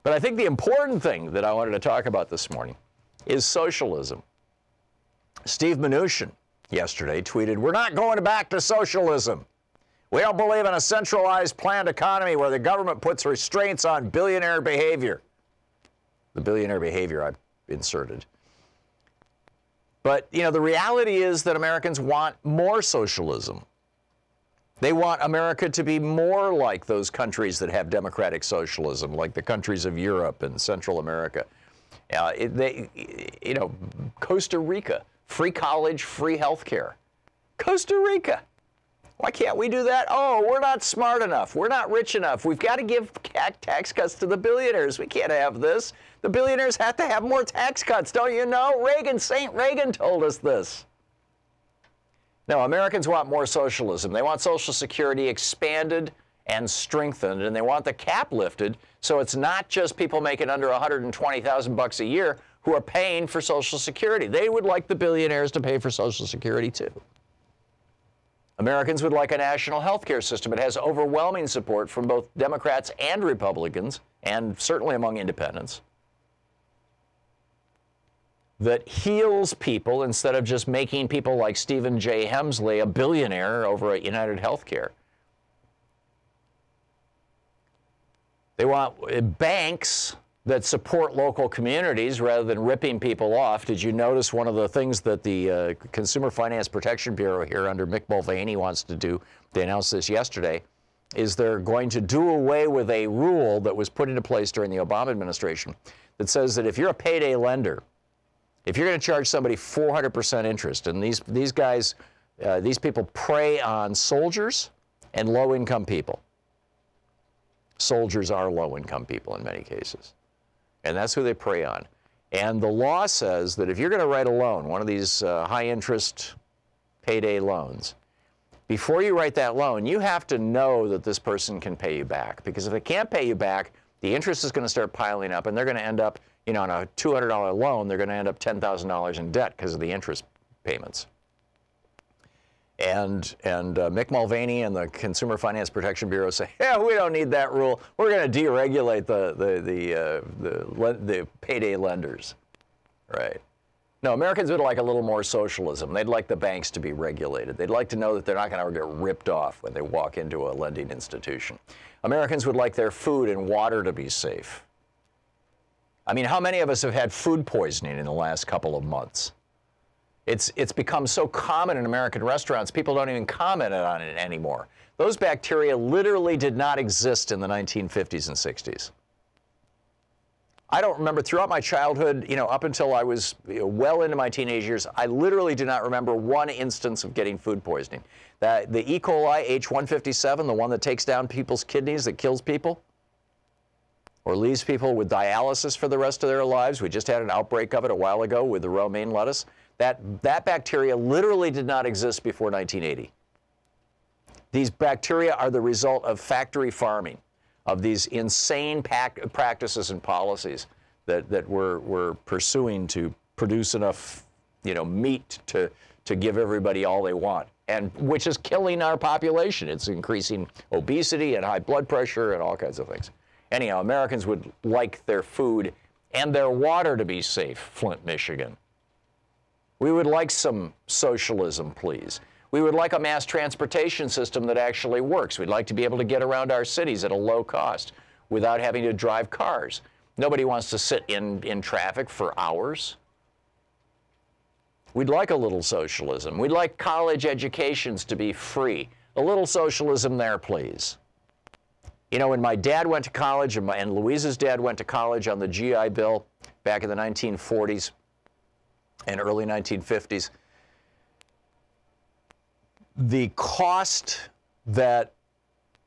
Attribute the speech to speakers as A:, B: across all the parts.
A: But I think the important thing that I wanted to talk about this morning is socialism. Steve Mnuchin yesterday tweeted, "We're not going back to socialism. We don't believe in a centralized planned economy where the government puts restraints on billionaire behavior." The billionaire behavior I've inserted. But, you know, the reality is that Americans want more socialism. They want America to be more like those countries that have democratic socialism, like the countries of Europe and Central America. Costa Rica, free college, free health care. Costa Rica. Why can't we do that? Oh, we're not smart enough. We're not rich enough. We've got to give tax cuts to the billionaires. We can't have this. The billionaires have to have more tax cuts, don't you know? Saint Reagan told us this. No, Americans want more socialism. They want Social Security expanded and strengthened, and they want the cap lifted so it's not just people making under $120,000 a year who are paying for Social Security. They would like the billionaires to pay for Social Security too. Americans would like a national health care system. It has overwhelming support from both Democrats and Republicans, and certainly among independents, that heals people instead of just making people like Stephen J. Hemsley a billionaire over at United Healthcare. They want banks that support local communities rather than ripping people off. Did you notice one of the things that the Consumer Finance Protection Bureau here under Mick Mulvaney wants to do, they announced this yesterday, is they're going to do away with a rule that was put into place during the Obama administration that says that if you're a payday lender, if you're going to charge somebody 400% interest, and these guys, these people prey on soldiers and low-income people. Soldiers are low-income people in many cases. And that's who they prey on. And the law says that if you're going to write a loan, one of these high-interest payday loans, before you write that loan, you have to know that this person can pay you back. Because if they can't pay you back, the interest is going to start piling up, and they're going to end up, you know, on a $200 loan, they're going to end up $10,000 in debt because of the interest payments. And Mick Mulvaney and the Consumer Finance Protection Bureau say, yeah, we don't need that rule. We're going to deregulate the payday lenders, right? No, Americans would like a little more socialism. They'd like the banks to be regulated. They'd like to know that they're not going to get ripped off when they walk into a lending institution. Americans would like their food and water to be safe. I mean, how many of us have had food poisoning in the last couple of months? It's become so common in American restaurants, people don't even comment on it anymore. Those bacteria literally did not exist in the 1950s and 60s. I don't remember, throughout my childhood, you know, up until I was well into my teenage years, I literally do not remember one instance of getting food poisoning. The E. coli H157, the one that takes down people's kidneys, that kills people, or leaves people with dialysis for the rest of their lives. We just had an outbreak of it a while ago with the romaine lettuce. That bacteria literally did not exist before 1980. These bacteria are the result of factory farming, of these insane practices and policies that we're pursuing to produce enough, you know, meat to give everybody all they want, and which is killing our population. It's increasing obesity and high blood pressure and all kinds of things. Anyhow, Americans would like their food and their water to be safe, Flint, Michigan. We would like some socialism, please. We would like a mass transportation system that actually works. We'd like to be able to get around our cities at a low cost without having to drive cars. Nobody wants to sit in traffic for hours. We'd like a little socialism. We'd like college educations to be free. A little socialism there, please. You know, when my dad went to college and Louisa's dad went to college on the GI Bill back in the 1940s and early 1950s, the cost that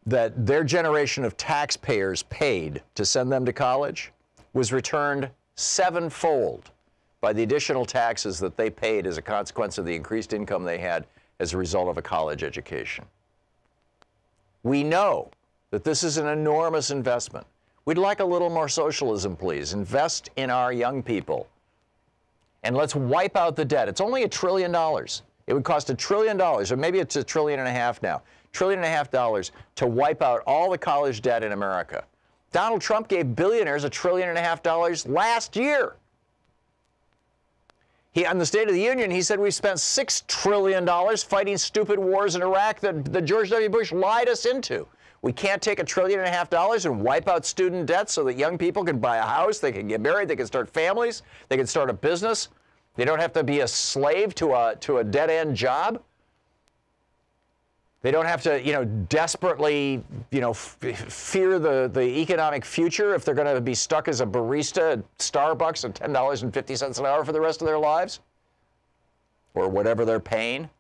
A: their generation of taxpayers paid to send them to college was returned sevenfold by the additional taxes that they paid as a consequence of the increased income they had as a result of a college education. We know that this is an enormous investment. We'd like a little more socialism, please. Invest in our young people. And let's wipe out the debt. It's only $1 trillion. It would cost $1 trillion, or maybe it's $1.5 trillion now. $1.5 trillion to wipe out all the college debt in America. Donald Trump gave billionaires $1.5 trillion last year. On the State of the Union, he said we spent $6 trillion fighting stupid wars in Iraq that George W. Bush lied us into. We can't take $1.5 trillion and wipe out student debt so that young people can buy a house, they can get married, they can start families, they can start a business. They don't have to be a slave to a dead-end job. They don't have to, desperately, fear the economic future if they're going to be stuck as a barista at Starbucks at $10.50 an hour for the rest of their lives, or whatever they're paying.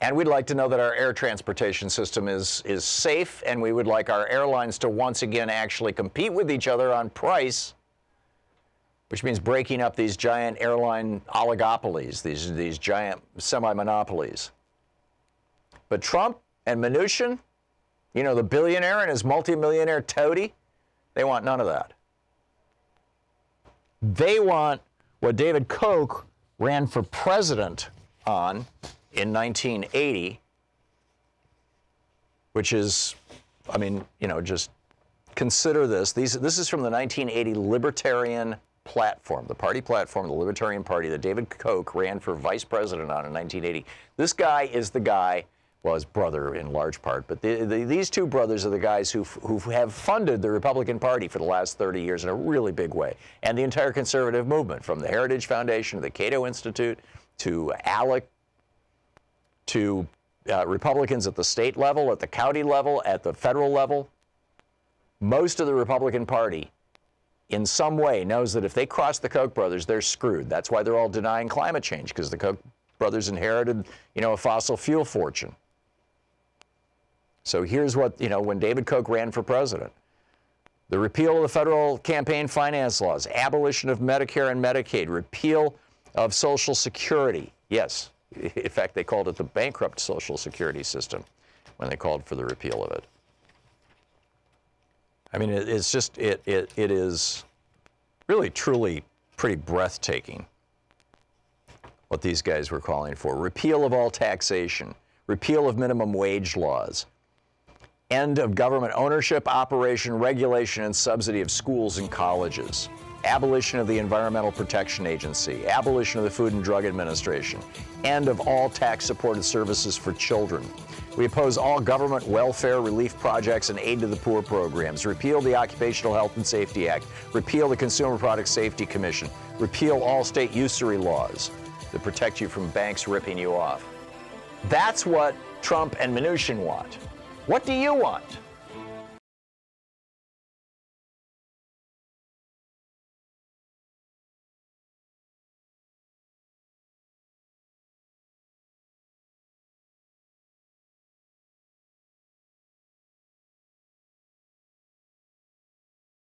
A: And we'd like to know that our air transportation system is safe, and we would like our airlines to once again actually compete with each other on price, which means breaking up these giant airline oligopolies, these giant semi-monopolies. But Trump and Mnuchin, the billionaire and his multimillionaire toady, they want none of that. They want what David Koch ran for president on in 1980, which is, just consider this. This is from the 1980 Libertarian platform, the party platform, the Libertarian Party that David Koch ran for vice president on in 1980. This guy is the guy, well, his brother in large part, but these two brothers are the guys who have funded the Republican Party for the last 30 years in a really big way, and the entire conservative movement, from the Heritage Foundation to the Cato Institute to ALEC to Republicans at the state level, at the county level, at the federal level. Most of the Republican Party in some way knows that if they cross the Koch brothers, they're screwed. That's why they're all denying climate change, because the Koch brothers inherited, a fossil fuel fortune. So here's what, when David Koch ran for president: the repeal of the federal campaign finance laws, abolition of Medicare and Medicaid, repeal of Social Security. Yes, in fact, they called it the bankrupt Social Security system when they called for the repeal of it. I mean, it's just, it is really, truly pretty breathtaking what these guys were calling for. Repeal of all taxation, repeal of minimum wage laws, end of government ownership, operation, regulation, and subsidy of schools and colleges, abolition of the Environmental Protection Agency, abolition of the Food and Drug Administration, end of all tax-supported services for children. We oppose all government welfare relief projects and aid to the poor programs. Repeal the Occupational Health and Safety Act. Repeal the Consumer Product Safety Commission. Repeal all state usury laws that protect you from banks ripping you off. That's what Trump and Mnuchin want. What do you want?